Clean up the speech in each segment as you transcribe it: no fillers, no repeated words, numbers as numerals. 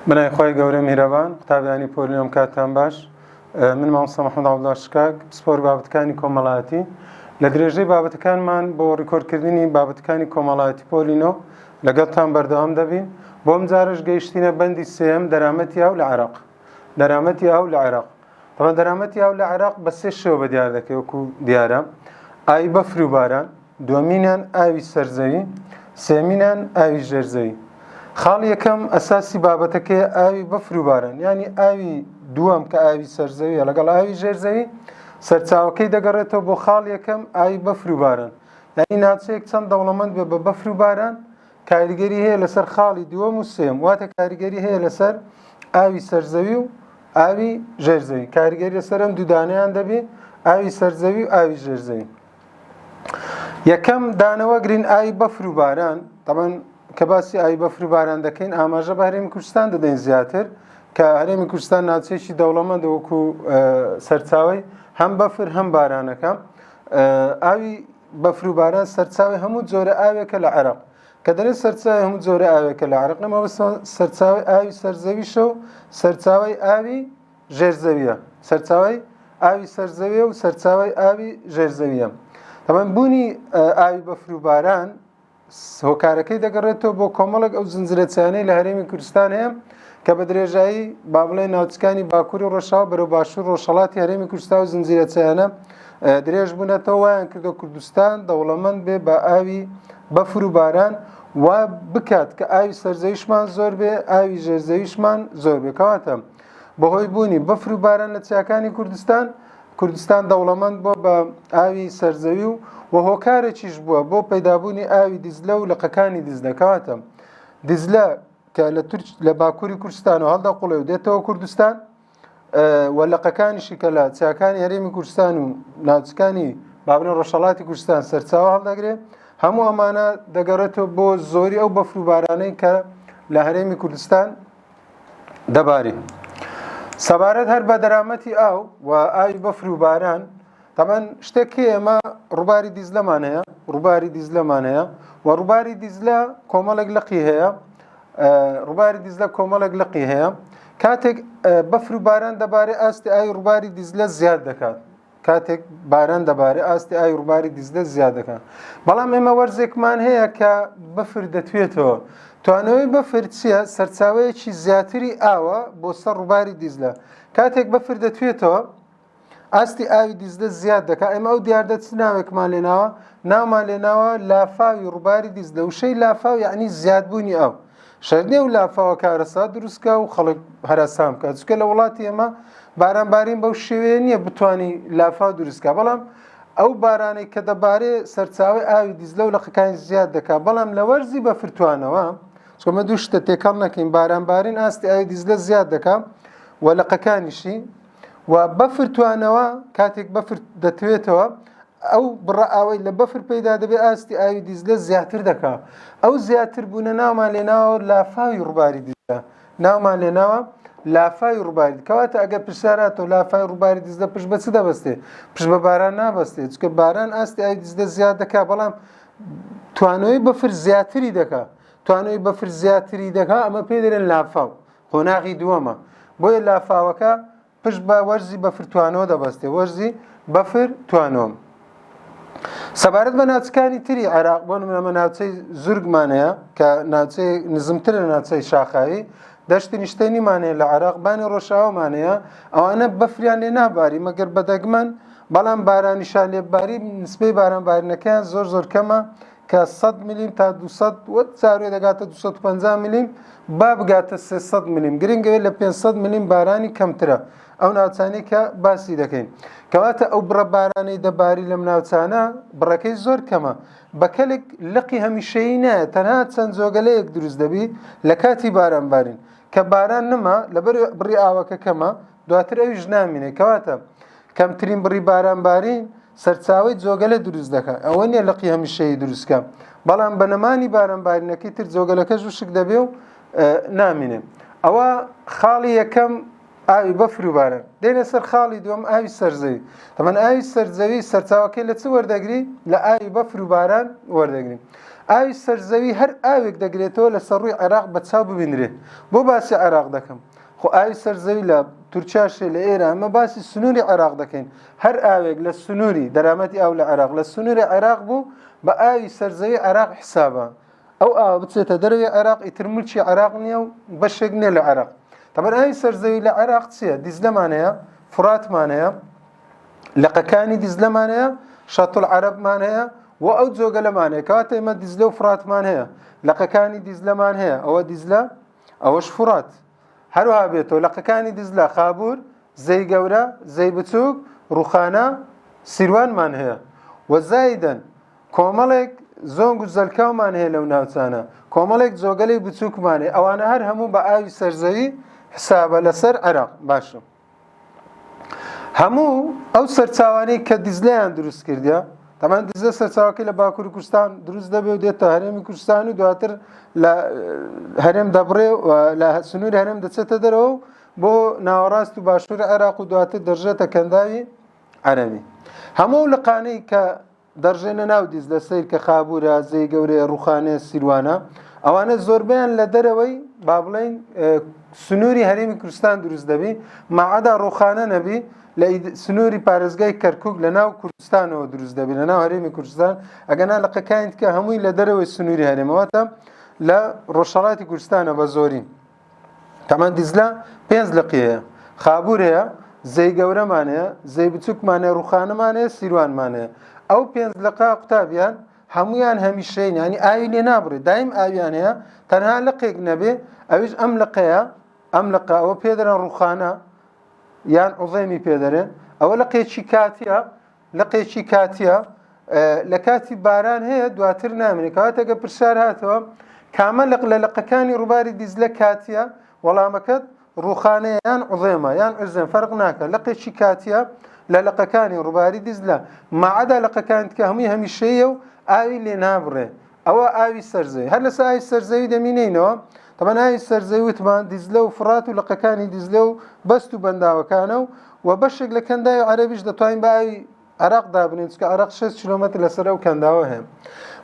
بنای خوای گەورە میهرەبان قوتابیانی پۆلیۆم کاتان باش من مامۆستا محەممەد عەبدوڵڵا شکاک پسپۆر بابەتەکانی کۆمەڵایەتی لە درێژەی بابەتەکانمان بۆ ڕیکۆردکردنی بابەتەکانی کۆمەڵایەتی پۆلینۆ لەگەڵتان بەردەوام دەبین بۆم جارش گەیشتینە بەندی سێم دەرامەتی ئاو لە عێراق دەرامەتی ئاو لە عێراق طبعا دەرامەتی ئاو لە عێراق بە سێ شێوە بەدیار دەکەی وەکو دیارە ئاوی بەفر و باران دووەمینیان ئاوی سەرزەوی سێمینیان ئاوی ژێرزەوی خاڵ یەکەم ئەساسی بابەتەکەی ئاوی بەفر و باران یعنی ئاوی دووەم کە ئاوی سەرزەویە لەگەڵ ئاوی ژێرزەوی سەرچاوەکەی دەگەڕێتەوە بۆ خاڵ یەکەم ئاوی بەفر و باران یعنی ناوچەیەک چەند دەوڵەمەند بێ بە بەفر و باران کاریگەری هەیە لەسەر خاڵی دووەم و سێم واتە کاریگەری هەیە لەسەر ئاوی سەرزەوی و ئاوی ژێرزەوی کاریگەری لەسەر ئەم دوودانەیان دەبێ ئاوی سەرزەوی و ئاوی ژێرزەوی یەکەم دانەوەگرین ئاوی بەفر و باران طبعا کە باسی ئاوی بەفر و باران دەکەین ئاماژە بە هەرێمی کوردستان دەدەین زیاتر کە هەرێمی کوردستان ناوچەیەکی دەوڵەمەندە وەکو سەرچاوی هەم بەفر هەم بارانەکە ئاوی بەفر و باران سەرچاوی هەموو جۆرە ئاوێکە لە عێراق کە دەڵێن سەرچاوی هەموو جۆرە ئاوێکە لە عێراق نەما سەرچاوی ئاوی سەرزەویشە و سەرچاوی ئاوی ژێرزەویە سەرچاوی ئاوی سەرزەویە و سەرچاوی ئاوی ژێرزەویە طبعا بوونی ئاوی بەفر و باران هۆکارەکەی دەگەڕێتەوە بۆ کۆمەڵێک ئەو زنجیرەچانەی لە هەرێمی کوردستان هەیە کە بە درێژایی با بڵێن ناوچەکانی باکوور و ڕەشاو بەرەو باشوور ڕۆژهەڵاتی هەرێمی کوردستان و زنجیرەچانە درێژ بوونەتەوە وایان کردو کوردستان دەوڵەمەند بێ بە ئاوی بەفر و باران وا بکات کە ئاوی سەرزەویشمان زۆر بێ ئاوی ژێرزەویشمان زۆر بێ کەواتە بەهۆی بوونی بەفر و باران لە چیاکانی کوردستان دەوڵەمەند بۆ بە ئاوی سەرزەوی و هۆکارێکیش بووە بۆ پەیدابوونی ئاوی دیزلە و لقەکانی دیزلە کەواتە دیزلە کە لە باکووری کوردستان و هەڵدەقوڵێ و دێتەوە کوردستان و لقەکانیشی کە لە چیاکانی هەرێمی کوردستان و ناوچەکانی بابنە ڕۆژهەڵاتی کوردستان سەرچاوە هەڵدەگرێ هەموو ئەمانە دەگەڕێتەوە بۆ زۆری ئەو بەفر و بارانەی کە لە هەرێمی کوردستان دەباری سەبارەت هەر بە دەرامەتی ئاو و ئاوی بەفر و باران طبعا شتێکی ئێمە ڕووباری دیزلەمان هەیە و ڕووباری دیزلە کۆمەڵێک لقی هەیە کاتێک بەفر و باران دەبارێ ئاستی ئاوی ڕووباری دیزلە زیاد دەکات کاتێک باران دەبارێ ئاستی ئاوی ڕووباری دیزلە زیاد دەکات بەڵام ئێمە وەرزێکمان هەیە کە بەفر دەتوێتەوە توانەوەی بەفر چییە سەرچاوەیەکی زیاتری ئاوە بۆ سەر ڕووباری دیزلە کاتێک بەفر دەتوێتەوە ئاستی ئاوی دیزلە زیاد دەکات ئێمە ئەو دیاردە چ ناوێکمان لێناوە ناومان لێناوە لافاوی ڕووباری دیزلە وشەی لافاو یعنی زیادبوونی ئەو شەرنێ و لافاوە کارەسا دروستکە و خەڵک هەراسام بکات چونکە لە وڵاتی ئێمە باران بەو شێوەیە نییە بتوانی لافاو دروستکە بەڵام ئەو بارانەی کە دەبارێ سەرچاوی ئاوی دیزلە و لەقەکانی زیاد دەکات بەڵام لە وەرزی بەفرتوانەوە چۆمە دوو شتە تێکەڵ نەکەین بارین ئاستی ئاوی دیزلە زیاد دەکات و لەقەکانیشی و بەفرتوانەوە کاتێک بەفر دەتوێتەوە ئەو بڕە ئاوەی لە بەفر پەیدا دەبێ ئاستی ئاوی دیزلە زیاتر دەکات ئەو زیاتر بوونە ناومان لێناوە لافاوی ڕووباری دیزلە ناومان لێناوە لافاوی ڕووباری کەواتە ئەگەر پرسیاراتەوە لافاوی ڕووباری دیزلە پشت بە چ دەبەستێ پشت بە باران نابەستێ چونکە باران ئاستی ئاوی دیزلە زیاد دەکات بەڵام توانەوەی بەفر زیاتری دەکات ئەمە پێ دەڵێن لافاو قۆناغی دووەمە بۆیە لافاوەکە پشت بە وەرزی بەفرتوانەوە دەبەستێ وەرزی بەفر توانەوە سەبارەت بە ناوچەکانی تری عێراق بۆ نمونە ناوچەی زورگمان هەیە کە ناوچەی نزمترە لە ناوچەی شاخاوی دەشتی نیشتینیمان هەیە لە عێراق بانی ڕۆژاومان هەیە ئەوانە بەفریان لێ ناباری مەگەر بەدەگمەن بەڵام بارانیشان لێباری نسبەی بارانبارینەکەیان زۆر کەمە کە 100 میلیم تا 200 جارێ دەگاتە 250 میلیم با بگاتە 300 میلیم گرنگەوێت لە 500 میلیم بارانی کەمترە ئەو ناوچانەی کە باسی دەکەین کەواتە ئەو بڕە بارانەی دەباری لەم ناوچانە بڕەکەی زۆر کەمە بەکەلێک لقی هەمیشەیی نایە تەنها چەند جۆگەلەیەک دروست دەبی لە کاتی بارانبارین کە باران نەما لەبەر بڕی ئاوەکە کەمە دواتر ئەویش نامینێ کەواتە کەمترین بڕی بارانبارین سەرچاوی جۆگەلە دروست دەکات ئەوە نیە لقی هەمیشەیی دروستکە بەڵام بەنەمانی بارانبارینەکەی تر جۆگەلەکەش وشک دەبێ و نامینێ ئەوە خاڵی یەکەم ئاوی بەفر و باران دێنە سەر خاڵی دووەم ئاوی سەرزەوی تەمان ئاوی سەرزەوی سەرچاوەکەی لە چ وەردەگری لە ئاوی بەفر و باران وەردەگری ئاوی سەرزەوی هەر ئاوێک دەگرێتەوە لە سەر ڕووی عێراق بە چاو ببینرێت بۆ باسی عێراق دەکەم خۆ ئاوی سەرزەوی لە تورکیاشێ لە ئێرە ئەمە باسی سنووری عێراق دەکەین هەر ئاوێک لە سنووری دەرامەتی ئاو لە عێراق لە سنووری عێراق بوو بە ئاوی سەرزەوی عێراق حسابە ئەو ئاوە بچێتە دەروی عێراق ئیتر مولکی عێراق نییە و بەشێک نییە لە عێراق تەمەن ئاوی سەرزەوی لە عێراق چییە دیزلەمان هەیە فراتمان هەیە لقەکانی دیزلەمان هەیە شەتڵ عەرەبمان هەیە و ئەو جۆگەلەمان هەیە کەواتە ئێمە دیزلە و فراتمان هەیە لقەکانی دیزلەمان هەیە ئەوە دیزلە ئەوەش فرات هەروها بێتەوە لقەکانی دیزلە خابوور زەی گەورە زەی بچووک ڕوخانە سیروانمان هەیە وەزایدەن کۆمەڵێک زۆنگ و زەلکاومان هەیە لەو ناوچانە کۆمەڵێک جۆگەلەی بچووکمان هەیە ئەوانە هەر هەموو بە ئاوی سەرزەوی حسابە لەسەر عێراق باشە هەموو ئەو سەرچاوانەی کە دیزلەیان دروست کردیە تەمان دیزلە سەرچاوەکەی لە باکووری کوردستان دروست دەبێت و دێتە هەرێمی کوردستان و دواتر لە هەرێم دەبڕێ و لە سنووری هەرێم دەچێتە دەرەوە بۆ ناوەڕاست و باشووری عێراق و دواتر دەژێتە کەنداوی عەرەبی هەموو لقانەی کە دەڕژێنە ناو دیزلە سەیر کە خابوورە زەی گەورەیە ڕوخانەیە سیروانە ئەوانە زۆربیان لە دەرەوەی با بڵێن سنووری هەرێمی کوردستان دروست دەبی مەعەدا ڕوخانە نەبی لە سنووری پارێزگای کەرکووک لە ناو کوردستانەوە دروست دەبی لە ناو هەرێمی کوردستان ئەگەنا لقەکانی کە هەمووی لە دەرەوەی سنووری هەرێمەوەتە لە ڕۆژهەڵاتی کوردستانە بە زۆری تەمان دیزلە 5 لقی هەیە خابوور هەیە زەی گەورەمان هەیە زەی بچووکمان هەیە ڕوخانەمان هەیە سیروانمان هەیە ئەو 5 لقا قوتابیان هەمویان هەمیشەین ینی ئاوی لێ نابڕێت دایم ئاویان هەیە تەنها لقێک نەبێ ئەویش ئەم لقەیە ئەم لقە ئەوە پێدەرن ڕوخانە یان عوزەیمی پێدەرێن ئەوە لقێکی کاتیە لە کاتی باران هەیە دواتر نامێنێت کەواتەگە پرسیار هاتەوە کامە لق لە لقەکانی ڕووباری دیزلە کاتیە وەڵامەکەت ڕوخانەیە یان عوزێمە یان عوزێم فەرق ناکە لقێکی کاتیە لە لقەکانی ڕووباری دیزلە مەعەدا لقەکانی کە هەمووی هەمیشەیە و ئاوی لێ نابڕێ ئەوە ئاوی سەرزەوی هەر لەسەر ئاوی سەرزەوی دەمینینەوە تەمان ئاوی سەرزەوی وتمان دیزلە و فرات و لقەکانی دیزلە و بەست و بەنداوەکانە و بەشێک لە کەنداوی عەرەبیش دەتوانین بە ئاوی عێراق دابنین چکە عێراق 6 کیلۆمەتر لەسەر ئەو کەنداوە هەیە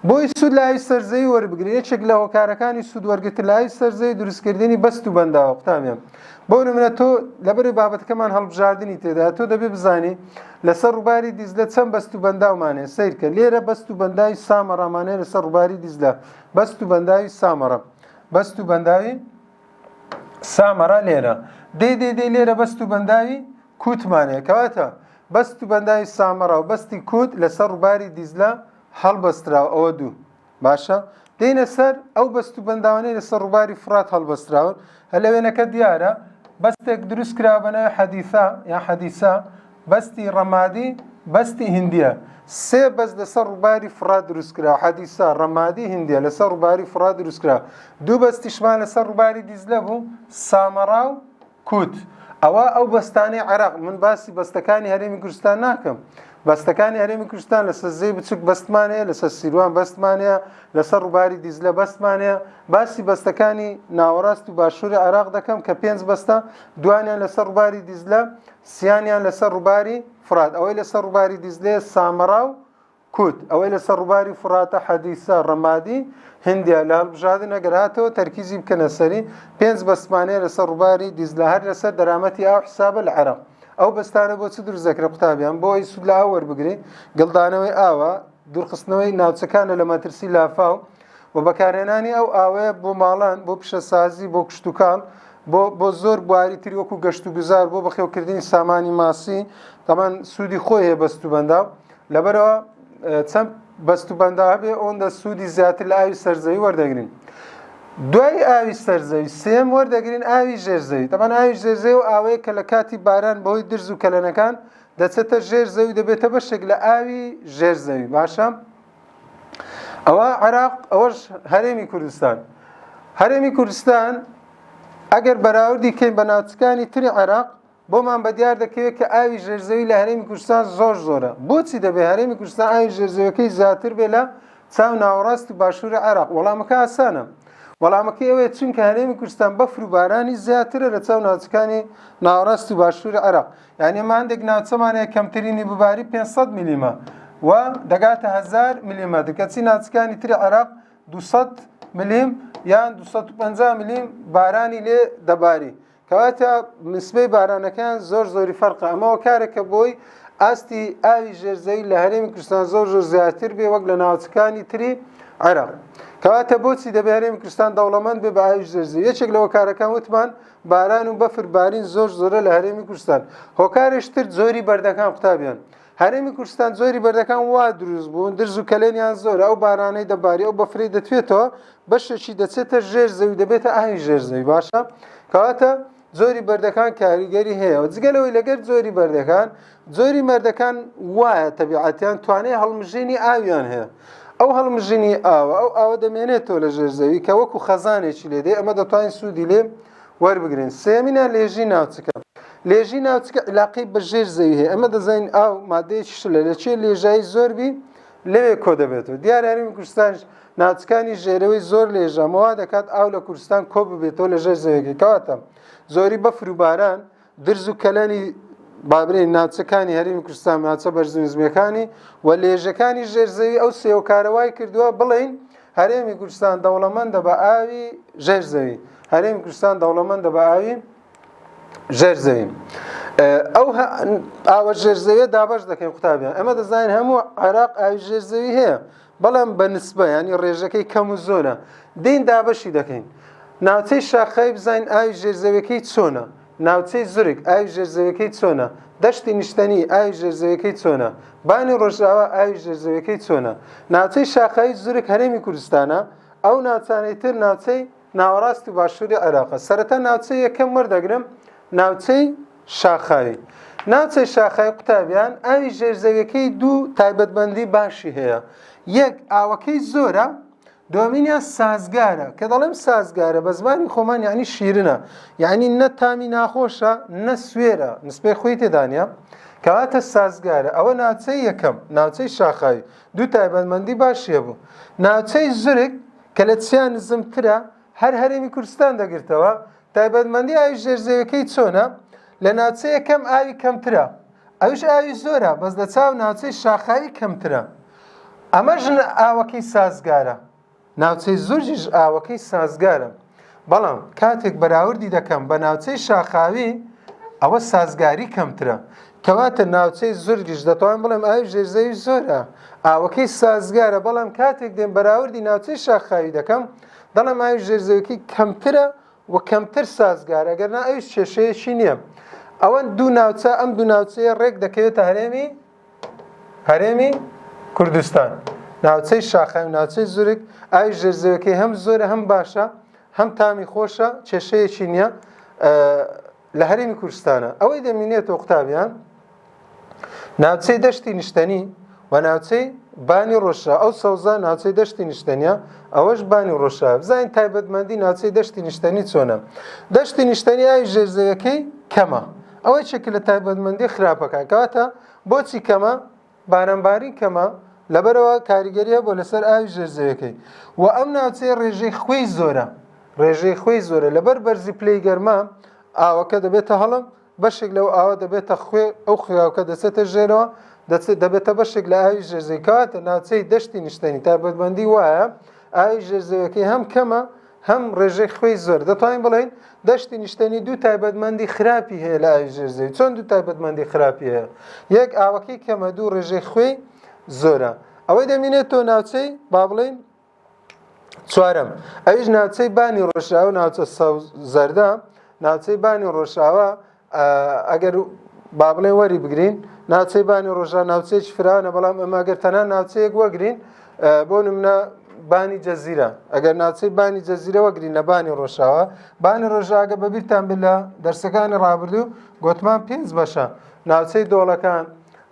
بۆی سوود لە ئاوی سەرزەوی وەربگرێت یەکێک لە هۆکارەکانی سوود وەرگرتن لە ئاوی سەرزەوی دروستکردنی بەست و بەنداوە قوتابیان بۆ نمونە تۆ لەبەر بابەتەکەمان هەڵبژاردننی تێدا تۆ دەبێ بزانی لەسەر ڕووباری دیزلە چەند بەست و بەنداومانێ سیرکە لێرە بەست و بەنداوی سامەڕەمانەیە لەسەر ڕووباری دیزلە بەست و بەنداوی سامەڕە بەست و بەنداوی سامەڕە لێرە دێ لێرە بەست و بەنداوی کووتمانەیە کەواتە بەست و بەنداوی سامەڕە و بەستی کووت لەسەر ڕووباری دیزلە هەڵبەستراوە ئەوە دوو باشە دێنە سەر ئەو بەست و بەنداوانەی لەسەر ڕووباری فرات هەڵبەستراون هە لەوێنەکە دیارە بەستێک دروست کرا بەناوی حەدیسا بەستی ڕەمادی بەستی هیندیە سێ بەست لەسەر ڕووباری فرات دروست کرا حەدیسا ڕەمادی هیندیە لەسەر ڕووباری فرات دروست کرا دوو بەستیشمان لەسەر ڕووباری دیزلە بوو سامەڕا و کووت ئەوە ئەو بەستانەی عێراق من باسی بەستەکانی هەرێمی کوردستان ناکەم بەستەکانی هەرێمی کوردستان لەسەر زەی بچووک بەستمانەیە لەسەر سیروان بەستمانەیە لەسەر ڕووباری دیزلە بەستمانەیە باسی بەستەکانی ناوەڕاست و باشووری عێراق دەکەم کە 5 بەستە دوانیان لەسەر ڕووباری دیزلە سیانیان لەسەر ڕووباری فرات ئەوەی لەسەر ڕووباری دیزلەیە سامەڕا و کووت ئەوەی لەسەر ڕووباری فراتە حەدیسا ڕەمادی هیندیە لە هەڵبژاردن ئەگەر هاتەوە تەرکیزی بکەنە سەری 5 بەستمانەیە لەسەر ڕووباری دیزلە هەر لەسەر دەرامەتی ئاو حسابە لە عێراق ئەو بەستانە بۆ چ دروست دەکرێت قوتابیان بۆ ئەی سوود لە ئاو وەربگری گڵدانەوەی ئاوە دوورخستنەوەی ناوچەکانە لە مەترسی لافاو و بەکارهێنانی ئەو ئاوەیە بۆ ماڵان بۆ پیشەسازی بۆ کشتتوکان بۆ زۆر بواری تری وەکو گەشت و گوزار بۆ بەخێوکردنی سامانی ماسی تەمان سوودی خۆی هەیە بەست و بەنداو لەبەرەوە چەند بەست و بەندا هەبێ ئەوەندە سوودی زیاتر لە ئاوی سەرزەوی وەردەگرین دوای ئاوی سەرزەوی سێم وەردەگرین ئاوی ژێرزەوی تەمان ئاوی ژێرزەوی و ئاوەیە کە لە کاتی باران بەهۆی درز و کەلەنەکان دەچێتە ژێرزەوی دەبێتە بەشێک لە ئاوی ژێرزەوی باشە ئەوە عێراق ئەوەش هەرێمی کوردستان ئەگەر بەراوردی کەین بە ناوچەکانی تری عێراق بۆمان بەدیار دەکەوێت کە ئاوی ژێرزەوی لە هەرێمی کوردستان زۆرە بۆچی دەبێت هەرێمی کوردستان ئاوی ژێرزەویەکەی زیاتر بێ لە چاو ناوەڕاست و باشووری عێراق وەڵامەکە ئاسانە وەڵامەکەی ئەوەیە چونکە هەرێمی کوردستان بەفر و بارانی زیاترە لە چاو ناوچەکانی ناوەڕاست و باشووری عێراق. یعنی ئێمە هەندێک ناوچەمانەیە کەمترینی بباری 500 میلیمە و دەگاتە 1000 میلیمەتر، کەچی ناوچەکانی تری عێراق 200 میلیم یان 250 میلیم بارانی لێ دەباری، کەواتە نسبەی بارانەکان زۆری فەرقە. ئەمەوە کارێکە بۆی ئاستی ئاوی ژێرزەوی لە هەرێمی کوردستان زۆر زیاتر بێ وەک لە ناوچەکانی تری عێراق. کەواتە بۆچی دەبێ هەرێمی کوردستان دەوڵەمەند بێ بە ئاوی ژێرزەوی؟ یەکێک لەوە کارەکان وتمان باران و بەفر بارین زۆرە لە هەرێمی کوردستان. هۆکارێش تر زۆری بەردەکان قوتابیان، هەرێمی کوردستان زۆری بەردەکان وا دروست بوون، درز و کەلێنیان زۆرە، ئەو بارانەی دەباری ئەو بەفرەی دەتوێتەوە بەشێکی دەچێتە ژێرزەوی، دەبێتە ئاوی ژێرزەوی. باشە، کەواتە زۆری بەردەکان کاریگەری هەیە. جگەلەوەی لەگەر زۆری بەردەکان، زۆری مەردەکان وایە تەبیعەتیان توانای هەڵمژێنی ئاویان هەیە. ئەو هەڵمژێنی ئاوە دەمێنێتەوە لە ژێرزەوی کە وەکو خەزانێکی لێدێ، ئەمە دەتوانین سوودی لێ وەربگرین. سێمینە لێژی ناوچەکە. لێژی ناوچەکە علاقەی بە ژێرزەوی هەیە. ئەمە دەزانین ئاو مادەیەکی شلە لەچێ لێژایی زۆربی لەوێ کۆ دەبێتەوە. دیارە هەرێمی کوردستان ناوچەکانی ژێرەوەی زۆر لێژەمەوە دەکات ئاو لە کوردستان کۆ ببێتەوە لە ژێرزەویەکەی. کەواتە زۆری بەفر و باران، درز و کەلەنی بابرین ناوچەکانی هەرێمی کوردستان، ناوچە بەرزنجمەکانی و لێژەکانی ژێرزەوی ئەو سێوکارەوای کردووە بڵین هەرێمی کوردستان دەوڵەمەندە بە ئاوی ژێرزەوی. هەرێمی کوردستان دەوڵەمەندە بە ئاوی ژێرزەوی. ئەو ئاوە ژێرزەویە دابەش دەکەین قوتابیان. ئەمە دەزانین هەموو عێراق ئاوی ژێرزەوی هەیە، بەڵام بە نسبە، ینی ڕێژەکەی کەم و زۆرە. دین دابەشی دەکەین. ناوچەی شاخای بزانین ئاوی ژێرزەویەکەی چۆنە، ناوچەی زورگ ئاوی ژێرزەویەکەی چۆنە، دەشتی نیشتەنی ئاوی ژێرزەویەکەی چۆنە، بانی ڕۆژاوا ئاوی ژێرزەویەکەی چۆنە. ناوچەی شاخای زورگ هەرێمی کوردستانە، ئەو ناوچانەی تر ناوچەی ناوەڕاستی باشووری عێراقە. سەرەتا ناوچەی یەکەم وەردەگرم، ناوچەی شاخاوی. ناوچەی شاخای قوتابیان ئاوی ژێرزەویەکەی دوو تایبەتمەندی باشی هەیە. یەک ئاوەکەی زۆرە، دومینیان سازگارە. کە دەڵێم سازگارە بە زمانی خۆمان یعنی شیرنە، یعنی نە تامی ناخۆشە نە سوێرە، نسبەی خۆی تێدانە، کەواتە سازگارە. ئەوە ناوچەی یەکەم، ناوچەی شاخاوی، دوو تایبەتمەندی باشیە بوو. ناوچەی زورگ کە لە چیان نزمترە، هەر هەرێمی کوردستان دەگرتەوە، تایبەتمەندی ئاوی ژێرزەویەکەی چۆنە؟ لە ناوچەی یەکەم ئاوی کەمترە، ئەوش ئاوی زۆرە، بەس لە چاو ناوچەی شاخاوی کەمترە. ئەمەش ئاوەکەی سازگارە. ناوچەی زۆرجیش ئاوەکەی سازگارە، بەڵام کاتێک بەراوردی دەکەم بە ناوچەی شاخاوی، ئەوە سازگاری کەمترە. کەواتە ناوچەی زۆرجیش دەتوانم بڵێم ئاوی ژێرزەوی زۆرە، ئاوەکەی سازگارە، بەڵام کاتێک دێم بەراوردی ناوچەی شاخاوی دەکەم، دەڵێم ئاوی ژێرزەویەکەی کەمترە و کەمتر سازگارە، ئەگەرنا ئەویش کێشەیەکی نییە. ئەوە دوو ناوچە، ئەم دوو ناوچەیە ڕێک دەکەوێتە هەرێمی کوردستان. ناوچەی شاخاوی و ناوچەی زورگ ئاوی ژێرزەویەکەی هەم زۆرە هەم باشە، هەم تامی خۆشە، کێشەیەکی نییە لە هەرێمی کوردستانە. ئەوەی دەمێنێتەوە قوتابیان ناوچەی دەشتی نیشتەنی و ناوچەی بانی ڕۆژاوا. ئەو سەوزە ناوچەی دەشتی نیشتەنیە، ئەوەش بانی ڕۆژاوا. بزانین تایبەتمەندی ناوچەی دەشتی نیشتەنی چۆنە. دەشتی نیشتەنی ئاوی ژێرزەویەکەی کەمە، ئەوەی چێک لە تایبەتمەندی خراپەکە. کەواتە بۆچی کەمە؟ بارانباری کەمە، لەبەرەوە کاریگەریە بۆ لەسەر ئاوی ژێرزەویەکەی. و ئەم ناوچەی ڕێژەی خۆی زۆرە، ڕێژەی خۆی زۆرە، لەبەر بەرزی پلەی گەرما ئاوەکە دەبێتە هەڵم، بەشێک لەو ئاوە دەبێتە خوێ، ئەو خوێاوکە دەچێتە ژێرەوە، دەبێتە بەشێک لە ئاوی ژێرزەوی. کەواتە ناوچەی دەشتی نیشتەنی تایبەتمەندی وایە ئاوی ژێرزەویەکەی هەم کەمە هەم ڕێژەی خۆی زۆر. دەتوانین بڵێن دەشتی نیشتەنی دوو تایبەتمەندی خراپی هەیە لە ئاوی ژێرزەوی. چۆن دوو تایبەتمەندی خراپی هەیە؟ یەک ئاوەکەی کەمە، دوو ڕێژەی خۆی زۆرە. ئەوەی دەمێنێتەوە ناوچەی با بڵێن چوارەم، ئەویش ناوچەی بانی ڕۆژاوا، ناوچە زەردە. ناوچەی بانی ڕۆژاوا ئەگەر با بڵێ وەری بگرین، ناوچەی بانی ڕۆژاوا ناوچەیەکی فراوانە، بەڵام ئەمە ئەگەر تەنها ناوچەیەک وەگرین، بۆ نمونە بانی جەزیرە، ئەگەر ناوچەی بانی جەزیرە وەگرین لە بانی ڕۆژاوا، بانی ڕۆژاوا بە بیرتان بێت لە دەرسەکانی ڕابردوو گوتمان 5 بەشە. ناوچەی دۆڵەکان،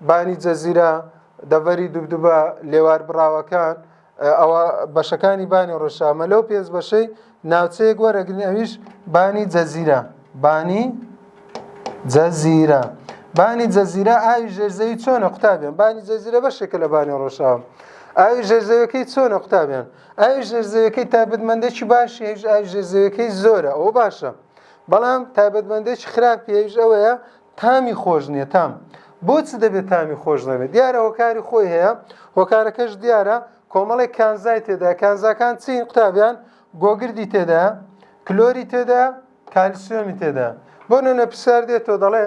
بانی جەزیرە، دەڤەری دوبدوبە، لێوار بڕاوەکان، ئەوە بەشەکانی بانی ڕۆژاوا. لەو 5 بەشەی ناوچەیەک وەرەگرین، ئەویش بانی جەزیرە. بانی جەزیرە، بانی جەزیرە ئاوی ژێرزەوی چۆنە قوتابیان؟ بانی جەزیرە بەشێکە لە بانی ڕۆژاوا. ئاوی ژێرزەوەکەی چۆنە قوتابیان؟ ئاوی ژێرزەوەکەی تایبەتمەندێکی باشی هێژ ئاوی ژێرزەوەکەی زۆرە ئەوە باشە، بەڵام تایبەتمەندێکی خراپی هێژ ئەوەیە تامی خۆش نییە. تام بۆچی دەبێت تامی خۆش نەبێت؟ دیارە هۆکاری خۆی هەیە، هۆکارەکەش دیارە کۆمەڵی کانزای تێدا، کانزاکان چین قوتابیان؟ گۆگردی تێدا، کلۆری تێدا، کالیسیۆمی تێدا. بۆ نمونە پرسیار دێتەوە دەڵێ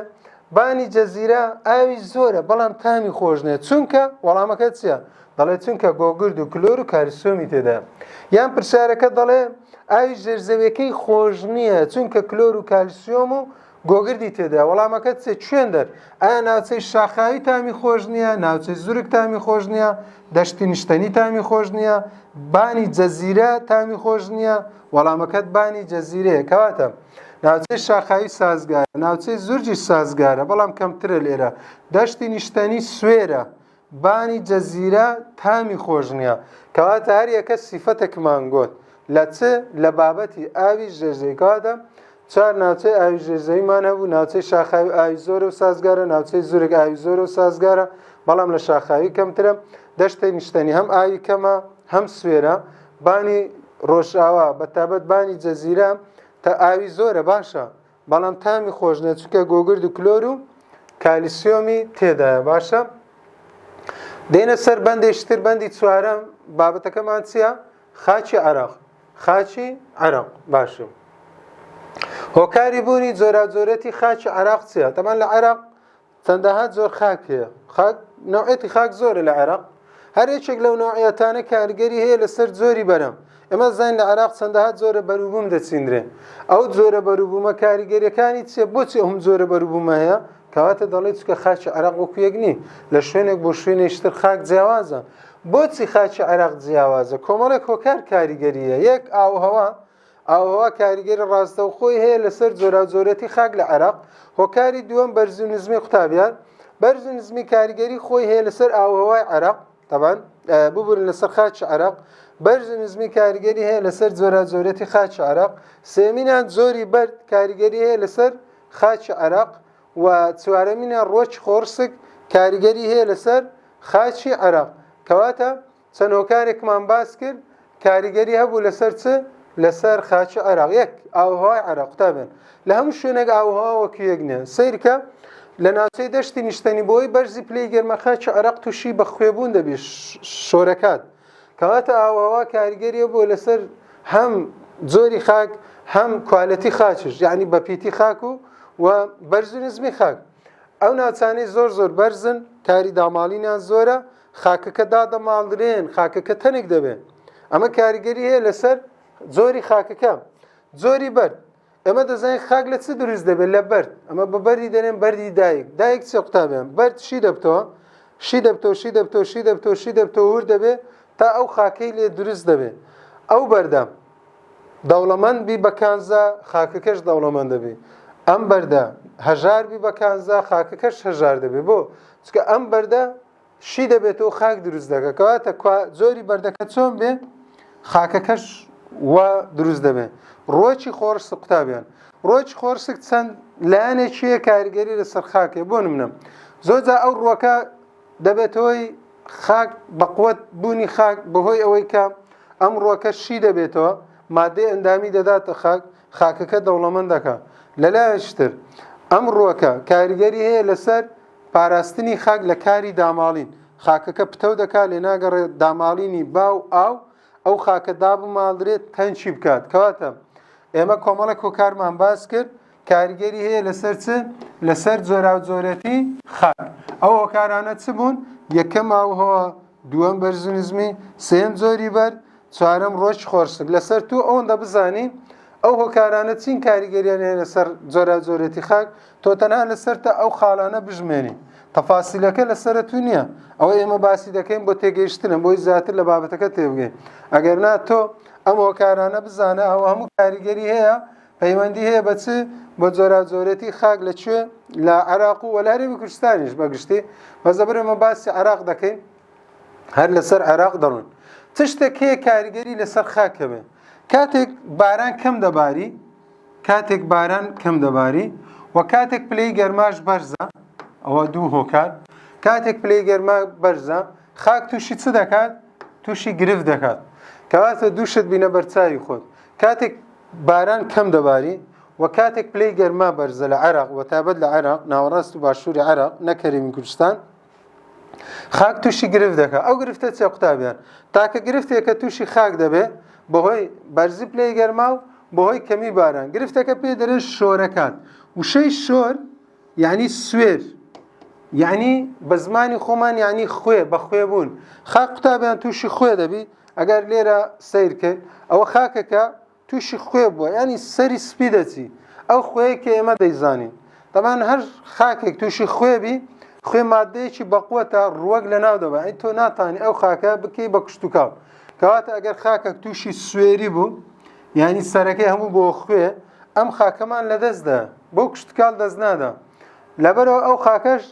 بانی جەزیرە ئاوی زۆرە بەڵام تامی خۆش نییە، چونکە وەڵامەکە چییە؟ دەڵێ چونکە گۆگرد و کلۆر و کالیسیۆمی تێدا. یان پرسیارەکە دەڵێ ئاوی ژێرزەویەکەی خۆش نییە چونکە کلۆر و کالیسیۆم و گۆگردی تێدا. وەڵامەکە چێ کوێن دەر؟ ئایا ناوچەی شاخاوی تامی خۆش نییە، ناوچەی زورگ تامی خۆش نییە، دەشتی نیشتەنی تامی خۆش نییە، بانی جەزیرە تامی خۆش نییە؟ وەڵامەکەت بانی جەزیرەیە. کەواتە ناوچەی شاخاوی سازگارە، ناوچەی زورجی سازگارە بەڵام کەمترە لێرە، دەشتی نیشتەنی سوێرە، بانی جەزیرە تامی خۆش نییە. کەواتە هەر یەکە سیفەتێکمان گوت لە چ؟ لە بابەتی ئاوی ژێرزەوی. کەواتە چوار ناوچەی ئاوی ژێرزەویمان هەبوو، ناوچەی شاخاوی ئاوی زۆرە و سازگارە، ناوچەی زورگ ئاوی زۆرە و سازگارە بەڵام لە شاخاوی کەمترە، دەشتی نیشتەنی هەم ئاوی کەمە هەم سوێرە، بانی ڕۆژئاوا بەتابەت بانی جەزیرە تا ئاوی زۆرە باشە بەڵام تامی خۆش نییە چونکە گۆگرد و کلۆر و کالیسیۆمی تێدایە. باشە دێنە سەر بەندێشتر. بەندی چوارەم بابەتەکەمان چییە؟ خاچی عێراق. خاچی عێراق. باشە هۆکاری بوونی جۆراوجۆرەتی خاچی عێراق چییە؟ تەمان لە عێراق چەندەها جۆر خاک هەیە، خاک نەوعێتی خاک زۆرە لە عێراق، هەر یەکێک لەو نەوعیەتانە کاریگەری هەیە لەسەر جۆری بەرەم. ئێمە زین لە عێراق چەندەها جۆرە بەرووبووم دەچیندرێ، ئەو جۆرە بەرووبوومە کاریگەریەکانی چیە؟ بۆچی ئەم جۆرە بەرووبوومە هەیە؟ کەواتە دەڵێت چکە خاچی عێراق وەکو یەک نی، لە شوێنێک بۆ شوێنێشتر خاک جیاوازە. بۆچی خاچی عێراق جیاوازە؟ کۆمەڵێک هۆکار کاریگەریە. یەک ئاوهەوا، ئاوهەوا کاریگەری ڕاستەوخۆی هەیە لەسەر جۆراوجۆرەتی خاک لە عێراق. هۆکاری دووەم بەرز و نزمی قوتابیان، بەرز و نزمی کاریگەری خۆی هەیە لەسەر ئاوهەوای عێراق، طبعاً ببوورن لەسەر خاچی عێراق. بەرز و نزمی کاریگەری هەیە لەسەر جۆراوجۆرەتی خاچی عێراق. سێمینان زۆری بەرد کاریگەری هەیە لەسەر خاچی عێراق و چوارەمینان ڕۆچی خۆرسک کاریگەری هەیە لەسەر خاچی عێراق. کەواتە چەند هۆکارێکمان باس کرد کاریگەری هەبوو لەسەر چ؟ لەسەر خاچی عێراق. یەک ئاوهەوای عێراق قوتابن لە هەموو شوێنێک ئاوهەوا وەکو یەک نییە. سەیرکە لە ناوچەی دەشتی نیشتەنی بۆی بەرزی پلەی گەرمە خاچی عێراق تووشی بە خوێبوون دەبێت شۆرەکات. کەواتە ئاوهەوا کاریگەریە بۆ لەسەر هەم جۆری خاک هەم کوالەتی خاچش، یعنی بەپیتی خاک و بەرز و نزمی خاک. ئەو ناوچانەی زۆر زۆر بەرزن، کاری داماڵینیان زۆرە، خاکەکە دادەماڵدرێن، خاکەکە تەنێک دەبێت. ئەمە کاریگەری هەیە لەسەر جۆری خاکەکە. جۆری بەرد، ئەمە دەزانین خاک لە چ دروست دەبێت؟ لە بەرد. ئەمە بە بەردی دەنێن بەردی دایک. دایک چێ قوتابیان؟ بەرد شی دەبتەوە، شی دەبتەوە، شی دەبتەوە، شی دەبتەوە، شی دەبتەوە، هور دەبێت تا ئەو خاکەی لێ دروست دەبێت. ئەو بەردە دەوڵەمەند بی بە کانزا، خاکەکەش دەوڵەمەند دەبێت. ئەم بەردە هەژار بی بە کانزا، خاکەکەش هەژار دەبێت. بۆ چونکە ئەم بەردە شی دەبێتەوە خاک دروست دەکات. کەواتە جۆری بەردەکە چۆن بێ؟ خاکەکەش وا دروست دەبێت. ڕۆچی خۆرسک قوتابیان، ڕۆچی خۆرسک چەند لایەنێکیە کاریگەری لەسەر خاکێ. بۆ نمونە زۆرجار ئەو ڕۆکە دەبێتەوەی خاک بەقوت بوونی خاک بەهۆی ئەوەی کە ئەم ڕۆکە شی دەبێتەوە، مادەی ئەندامی دەداتە خاک، خاکەکە دەوڵەمەند دەکات. لەلایەشتر ئەم ڕۆکە کاریگەری هەیە لەسەر پاراستنی خاک لە کاری داماڵین. خاکەکە پتە دەکات لێ ناگەڕێت داماڵینی باو ئاو ئەو خاکە دابماڵدرێت تەنچی بکات. کەواتە ئێمە کۆمەڵێک هۆکارمان باس کرد کاریگەری هەیە لەسەر چ؟ لەسەر جۆراوجۆرەتی خاک. ئەو هۆکارانە چ بوون؟ یەکەم ئاوهەوا، دووەم بەرز و نزمی، سێم جۆری بەرد، چوارەم ڕۆچ خۆرسک. لەسەر تو ئەوەندە بزانی ئەو هۆکارانە چین کاریگەریان هەیە لەسەر جۆراوجۆرەتی خاک، تۆ تەنها لەسەر تا ئەو خاڵانە بژمێنی. تەفاسیلەکە لەسرە تو نییە، ئەوە ئێمە باسی دەکەین بۆ تێگەیشتنە، بۆی زیاتر لە بابەتەکە تێبگەین. ئەگەر نا تۆ ئەم هۆکارانە بزانە ئەوە هەموو کاریگەری هەیە، پەیوەندی هەیە بە چ؟ بۆ جۆراوجۆرەتی خاک لەکوێ؟ لە عێراق و وە هەرێمی کوردستانیش بەگشتی. بەزەبر ئێمە باسی عێراق دەکەین، هەر لەسەر عێراق دەڕۆین. چ شتێک هەیە کاریگەری لەسەر خاکە بێ؟ کاتێک باران کەم دەباری، کاتێک باران کەم دەباری و کاتێک پلەی گەرماش بەرزە، ئەوە دوو هۆکار. کاتێک پلەی گەرما بەرزە خاک تووشی چ دەکات؟ تووشی گرفت دەکات کەواتە دووشت بینە بەرچاوی خۆت کاتێک باران کەم دەباری و کاتێک پلەی گەرما بەرزە لە عێراق و تابەت لە عێراق ناوەڕاست و باشووری عێراق نەکەریمی کوردستان خاک تووشی گرفت دەکات ئەو گرفتە چێ قوتابیان تاکە گرفتێکە تووشی خاک دەبێ بەهۆی بەرزی پلەی گەرما و بەهۆی کەمی باران گرفتەکە پێ دەرێت شۆرەکان وشەی شۆر یعنی سوێر یعنی بە زمانی خۆمان یعنی خوێ بە خوێبوون خاک قوتابیان تووشی خوێ دەبی ئەگەر لێرە سیر کرد ئەوە خاکەکە تووشی خوێ بووە ینی سەری سپی دەچی ئەو خوێیەکە ئێمە دەیزانین تەمان هەر خاکێک تووشی خوێبی خوێ مادەیەکی بەقوەتە ڕوەک لە ناو دەبە ئەی تۆ ناتانی ئەو خاکە بکەی بە کشتتوکاو کەواتە ئەگەر خاکێک تووشی سوێری بوو ینی سەرەکەی هەموو بۆ خوێ ئەم خاکەمان لەدەستدا بۆ کشتتوکال دەست نادا لەبەرەوە ئەو خاکەش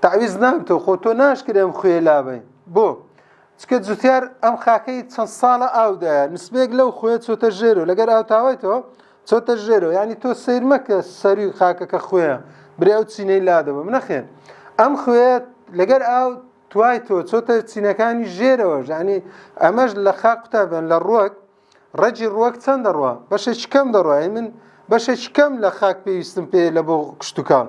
تعویز نابتەوە خۆ تۆ ناشکرێ ئەم خوێ لابێ بۆ چکە جوتیار ئەم خاکەی چەند ساڵە ئاودایە نسبێک لەو خوێ چۆتە ژێرەوە لەگەر ئاوتاوایتەوە چۆتە ژێرەوە ینی تۆ سیر مەکە سەری خاکەکە خوێە برێ ئەو چینەی لادەوە منەخێن ئەم خوێ لەگەر ئاو توای تۆ چۆتە چینەکانی ژێرەوە ینی ئەمەش لە خاک قوتابیان لە ڕووەک ڕەجی ڕووەک چەند دەڕوە بەشێکی کەم دەڕوە من بەشێکی کەم لە خاک پێویستم پێ لە بۆ کشتتوکان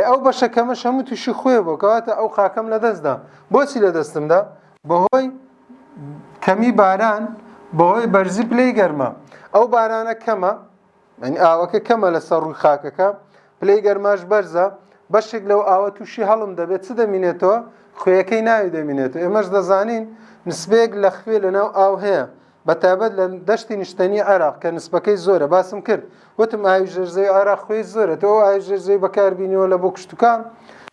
ئەو بەشەکەمەش هەموو تووشی خوێ بۆ کەواتە ئەو خاکەم لەدەستدا بۆچی لە دەستمدا بەهۆی کەمی باران بەهۆی بەرزی پلەی گەرمە ئەو بارانە کەمە ئاوەکە کەمە لەسەر ڕووی خاکەکە پلەی گەرماش بەرزە بەشێک لەو ئاوە تووشی هەڵم دەبێت چ دەمینێتەوە خوێەکەی ناوی دەمینێتەوە ئێمەش دەزانین نسبێک لە خوێ لەناو ئاو هەیە بەتابەت لە دەشتی نیشتنی عێراق کە نسبەکەی زۆرە باسم کرد وتم ئاوی ژێرزەوی عێراق خوێی زۆرە تۆ ئاوی ژێرزەوی بەکاربینیەوە لە بۆ کشتتوکان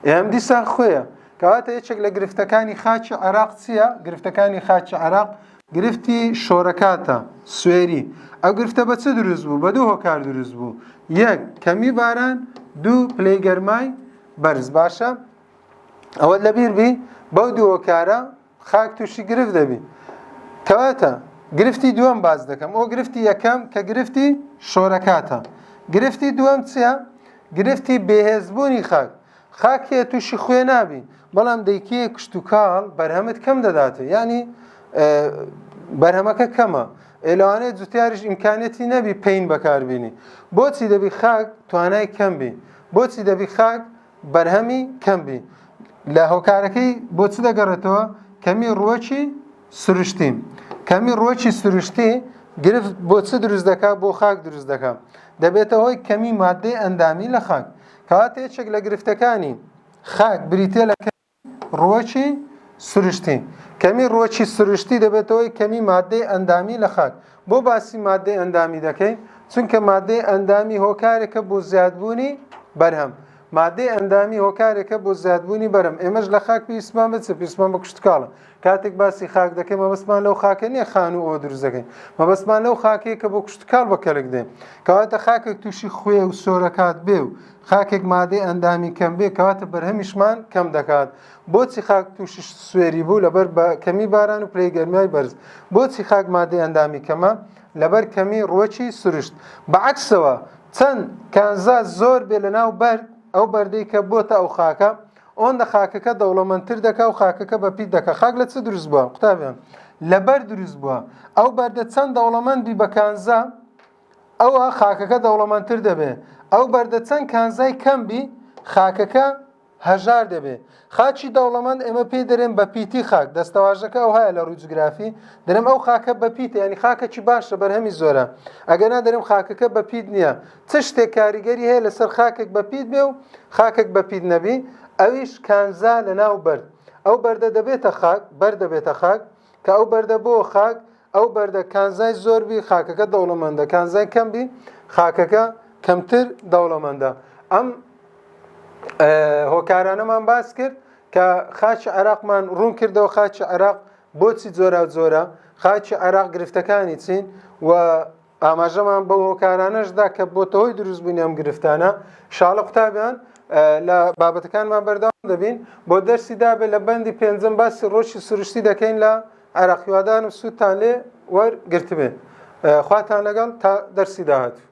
ئێم دیسان خوێە کەواتە یەکێک لە گرفتەکانی خاکی عێراق چییە؟ گرفتەکانی خاکی عێراق گرفتی شۆرەکاتە سوێری ئەو گرفتە بە چ دروست بوو؟ بە دوو هۆکار دروست بوو یەک کەمی باران دوو پلەی گەرمای بەرز باشە ئەوە لەبیر بی بەو دوو هۆکارە خاک تووشی گرفت دەبی کەواتە گرفتی دووەم باز دەکەم ئەو گرفتی یەکەم کە گرفتی شۆرەکاتە گرفتی دووەم چییە؟ گرفتی بێهێزبوونی خاک خاکێ تووشی خوێ نابی بەڵام دەیکێ کشتتوکاڵ بەرهەمت کەم دەداتێ ینی بەرهەمەکە کەمە ئێلەوانەیە جوتیاریش ئیمکانێتی نەبی پێین بەکاربینی بۆچی دەبی خاک توانای کەم بی بۆچی دەبی خاک بەرهەمی کەم بی لە هۆکارەکەی بۆچی دەگەڕێتەوە کەمی ڕووەکی سروشتی کەمی ڕووەکی سروشتی گرفت بۆچی دروست دەکات بۆ خاک دروست دەکات دەبێتە هۆی کەمی مادەی ئەندامی لە خاک کەواتە یەکێک لە گرفتەکانی خاک بریتێ لە ڕووەکی سروشتی کەمی ڕووەکی سروشتی دەبێتەوەی کەمی مادەی ئەندامی لە خاک بۆ باسی مادەی ئەندامی دەکەین چونکە مادەی ئەندامی هۆکارێکە بۆ زیادبوونی بەرهەم مادەی ئەندامی هۆکارێکە بۆ زیادبوونی بەرهەم ئێمەش لە خاک پێویستمان بچ پێویستمان بە کشتتوکاڵە کاتێک باسی خاک دەکەین مەبەستمان لەو خاکە نییە خان و ئەوە دروست دەکەین مەبەستمان لەو خاکەیە کە بۆ کشتتوکاڵ بەکەلک دێن کەواتە خاکێک تووشی خوێ و سۆرەکات بێ و خاکێک مادەی ئەندامی کەم بێ کەواتە بەرهەمیشمان کەم دەکات بۆچی خاک تووشی سوێری بوو لەبەر کەمی باران و پلەی گەرمای بەرز بۆچی خاک مادەی ئەندامی کەمە لەبەر کەمی ڕووەکی سروشت بەعەکسەوە چەند کانزا زۆر بێ لەناو بەرد ئەو بەردەی کە بۆتە ئەو خاکە ئەوەندە خاکەکە دەوڵەمەندتر دەکا و خاکەکە بەپیت دەکا خاک لە چ دروست بووە قوتابیان لەبەر دروست بووە ئەو بەردە چەند دەوڵەمەندی بە کانزا ئەوە خاکەکە دەوڵەمەندتر دەبێ ئەو بەردە چەند کانزای کەم بی خاکەکە هەژار دەبێ خاچی دەوڵەمەند ئێمە پێی دەرێن بە پیتی خاک دەستەواژەکە ئەو هەیە لە ڕووی جوگرافی دەرێم ئەو خاکە بە پیتە ینی خاکەکی باشە بەرهەمی زۆرە ئەگەر نادەرێم خاکەکە بە پیت نییە چ شتێک کاریگەری هەیە لەسەر خاکێک بە پیت بێ و خاکێک بە پیت نەبی ئەویش کانزا لەناو بەرد ئەو بەردە دەبێتە خاک بەر دەبێتە خاک کە ئەو بەردە بۆ خاک ئەو بەردە کانزای زۆر بی خاکەکە دەوڵەمەندە کانزای کەم بی خاکەکە کەمتر دەوڵەمەندە ئەم هۆکارانەمان باس کرد کە خاچی عێراقمان ڕوون کردەوە خاچی عێراق بۆچی جۆرە و جۆرە خاچی عێراق گرفتەکانی چین و ئاماژەمان بەو هۆکارانەشدا کە بۆتەوەی دروستبوونی ئەم گرفتانە ئینشاڵڵا قوتابیان لە بابەتەکانمان بەردەوام دەبین بۆ دەرسی دابێ لە بەندی پێنجەم باسی ڕۆژی سروشتی دەکەین لە عێراقیوادان و سوودتان لێ وەرگرتبێ خواتان لەگەڵ تا دەرسی داهاتوو